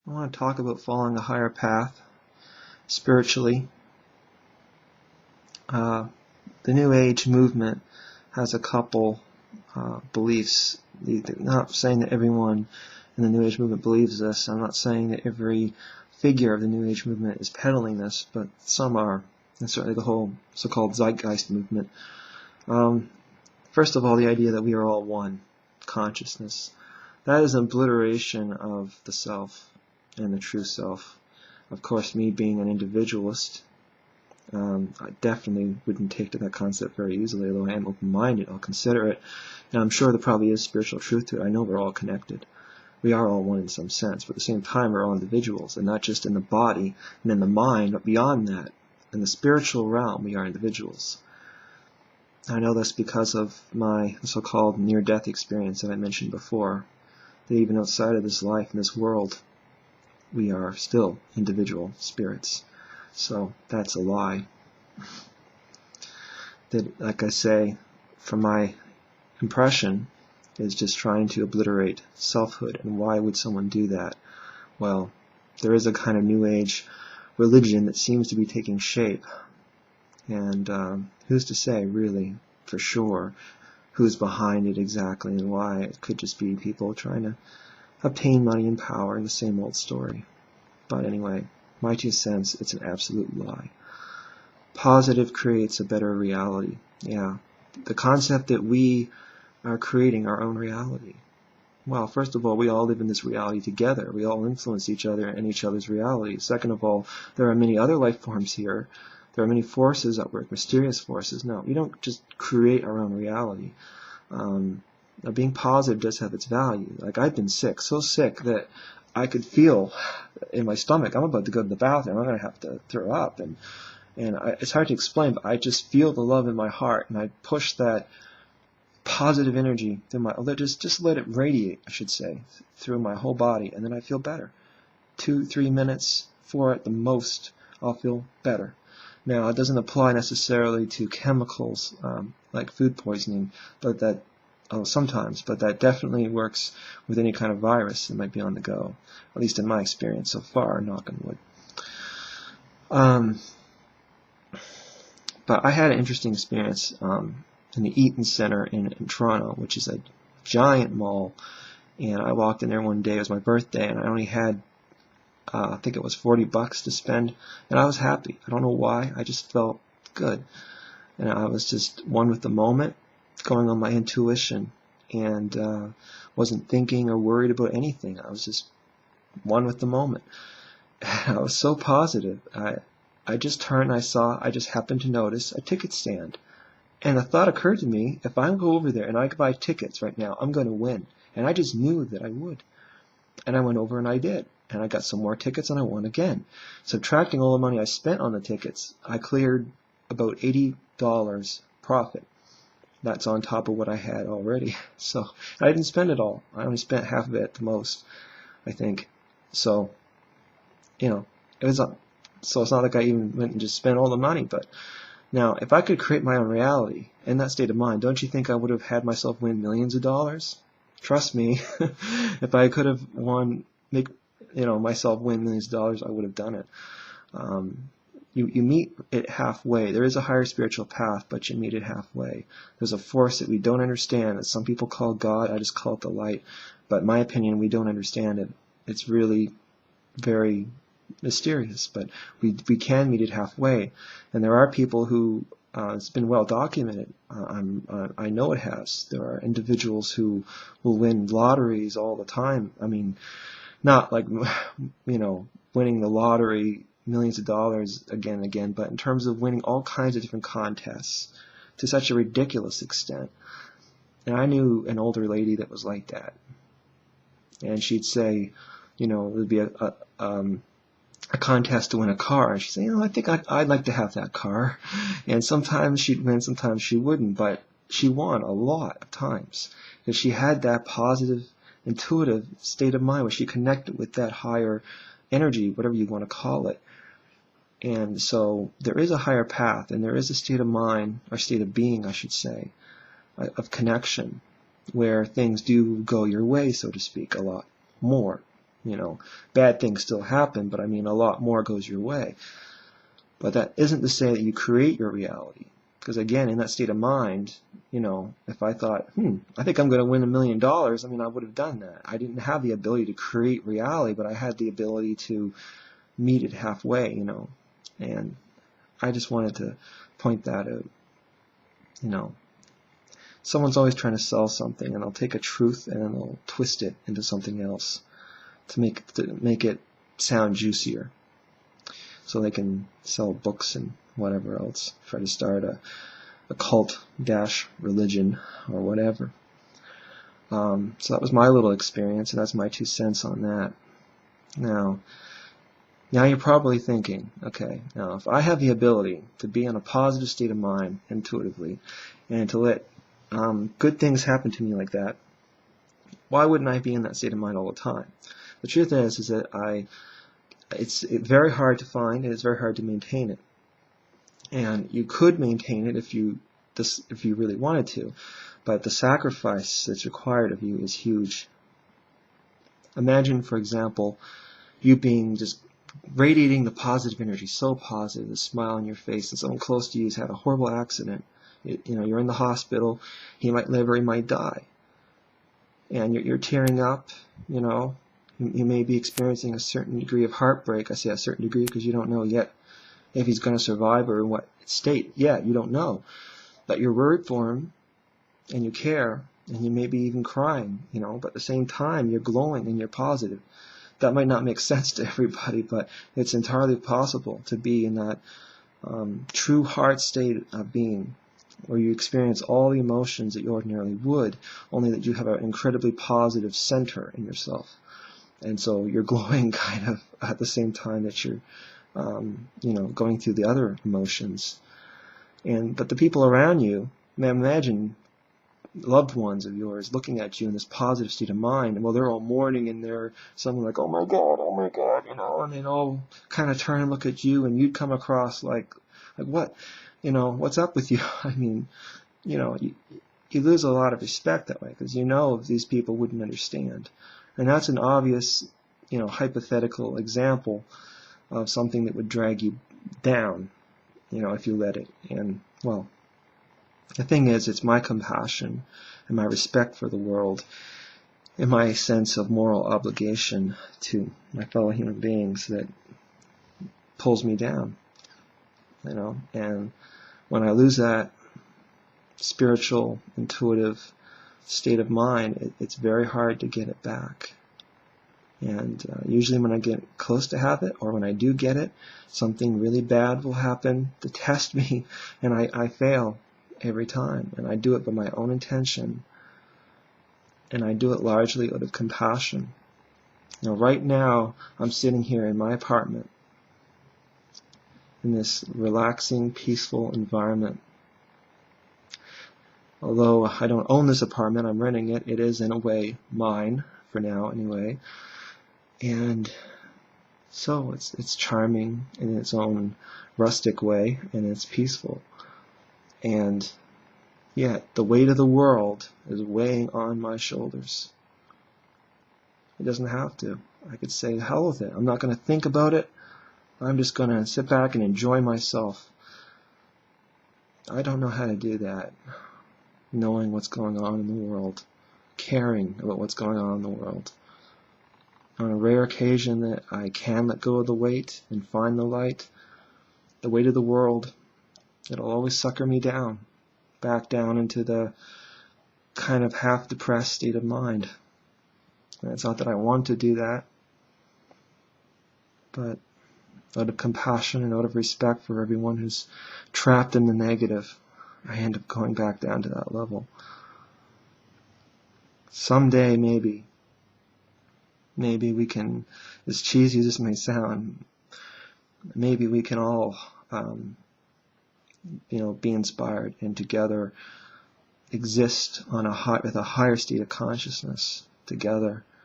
I want to talk about following a higher path spiritually. The New Age movement has a couple beliefs. I'm not saying that everyone in the New Age movement believes this. I'm not saying that every figure of the New Age movement is peddling this, but some are, and certainly the whole so-called Zeitgeist movement. First of all, the idea that we are all one consciousness. That is an obliteration of the self and the true self. Of course, me being an individualist, I definitely wouldn't take to that concept very easily, although I am open-minded. I'll consider it, and I'm sure there probably is spiritual truth to it. I know we're all connected. We are all one in some sense, but at the same time we're all individuals, and not just in the body and in the mind, but beyond that. In the spiritual realm, we are individuals. I know this because of my so-called near-death experience that I mentioned before, that even outside of this life and this world, we are still individual spirits. So that's a lie. That, like I say, from my impression, is just trying to obliterate selfhood. And why would someone do that? Well, there is a kind of New Age religion that seems to be taking shape. And who's to say, really, for sure, who's behind it exactly and why? It could just be people trying to obtain money and power in the same old story. But anyway, my 2 cents, it's an absolute lie. Positive creates a better reality. Yeah. The concept that we are creating our own reality. Well, first of all, we all live in this reality together. We all influence each other and each other's reality. Second of all, there are many other life forms here. There are many forces at work, mysterious forces. No, we don't just create our own reality. Being positive does have its value. Like, I've been sick, so sick that I could feel in my stomach, I'm about to go to the bathroom, I'm going to have to throw up. And it's hard to explain, but I just feel the love in my heart, and I push that positive energy through my, just let it radiate, I should say, through my whole body, and then I feel better. 2-3 minutes, 4 at the most, I'll feel better. Now, it doesn't apply necessarily to chemicals like food poisoning, but that sometimes, but that definitely works with any kind of virus that might be on the go, at least in my experience so far, knock on wood. But I had an interesting experience in the Eaton Center in Toronto, which is a giant mall, and I walked in there one day, it was my birthday, and I only had I think it was $40 to spend, and I was happy. I don't know why, I just felt good, and I was just one with the moment, going on my intuition, and wasn't thinking or worried about anything. I was just one with the moment. I was so positive. I just turned and I just happened to notice a ticket stand. And the thought occurred to me, if I go over there and I buy tickets right now, I'm going to win. And I just knew that I would. And I went over and I did. And I got some more tickets and I won again. Subtracting all the money I spent on the tickets, I cleared about $80 profit. That's on top of what I had already. So I didn't spend it all. I only spent half of it at the most, I think. So, you know, so it's not like I even went and just spent all the money. But now, if I could create my own reality in that state of mind, don't you think I would have had myself win millions of dollars? Trust me, if I could have myself win millions of dollars, I would have done it. You meet it halfway. There is a higher spiritual path, but you meet it halfway. There's a force that we don't understand, that some people call God. I just call it the light. But in my opinion, we don't understand it. It's really very mysterious, but we can meet it halfway. And there are people who, it's been well documented, I know it has. There are individuals who will win lotteries all the time. I mean, not like, winning the lottery, millions of dollars again and again, but in terms of winning all kinds of different contests to such a ridiculous extent. And I knew an older lady that was like that. And she'd say, there'd be a contest to win a car, and she'd say, I think I'd like to have that car. And sometimes she'd win, sometimes she wouldn't, but she won a lot of times because she had that positive, intuitive state of mind where she connected with that higher energy, whatever you want to call it. And so there is a higher path, and there is a state of mind, or state of being, I should say, of connection, where things do go your way, so to speak, a lot more bad things still happen, but I mean a lot more goes your way. But that isn't to say that you create your reality. Because again, in that state of mind, if I thought, I think I'm going to win $1 million, I mean, I would have done that. I didn't have the ability to create reality, but I had the ability to meet it halfway, And I just wanted to point that out. Someone's always trying to sell something, and they'll take a truth and then they'll twist it into something else to make it sound juicier, so they can sell books and whatever else, try to start a cult-religion or whatever. So that was my little experience, and that's my 2 cents on that. Now you're probably thinking, okay, now if I have the ability to be in a positive state of mind intuitively, and to let good things happen to me like that, why wouldn't I be in that state of mind all the time? The truth is that it's very hard to find, and it's very hard to maintain it. And you could maintain it if you really wanted to, but the sacrifice that's required of you is huge. Imagine, for example, you being just radiating the positive energy, so positive, the smile on your face, and someone close to you has had a horrible accident. You're in the hospital, he might live or he might die. And you're tearing up, you may be experiencing a certain degree of heartbreak. I say a certain degree because you don't know yet if he's going to survive or in what state. Yeah, you don't know. But you're worried for him, and you care, and you may be even crying, but at the same time, you're glowing and you're positive. That might not make sense to everybody, but it's entirely possible to be in that true heart state of being, where you experience all the emotions that you ordinarily would, only that you have an incredibly positive center in yourself. And so you're glowing kind of at the same time that you're going through the other emotions. But the people around you, imagine loved ones of yours looking at you in this positive state of mind, and they're all mourning, and they're something like, oh my God, and they all kind of turn and look at you, and you'd come across like what, what's up with you? I mean, you lose a lot of respect that way, because these people wouldn't understand. And that's an obvious, hypothetical example of something that would drag you down, if you let it. And, the thing is, it's my compassion and my respect for the world and my sense of moral obligation to my fellow human beings that pulls me down, And when I lose that spiritual, intuitive state of mind, it's very hard to get it back. And usually when I get close to have it, or when I do get it, something really bad will happen to test me, and I fail every time. And I do it by my own intention, and I do it largely out of compassion. Right now, I'm sitting here in my apartment, in this relaxing, peaceful environment. Although I don't own this apartment, I'm renting it. It is, in a way, mine, for now anyway. And so it's charming in its own rustic way, and it's peaceful. And yet the weight of the world is weighing on my shoulders. It doesn't have to. I could say, hell with it. I'm not going to think about it. I'm just going to sit back and enjoy myself. I don't know how to do that. Knowing what's going on in the world. Caring about what's going on in the world. On a rare occasion that I can let go of the weight and find the light, the weight of the world, it'll always sucker me down, back down into the kind of half-depressed state of mind. And it's not that I want to do that, but out of compassion and out of respect for everyone who's trapped in the negative, I end up going back down to that level. Someday, maybe we can, as cheesy as this may sound, maybe we can all, be inspired and together exist on with a higher state of consciousness together.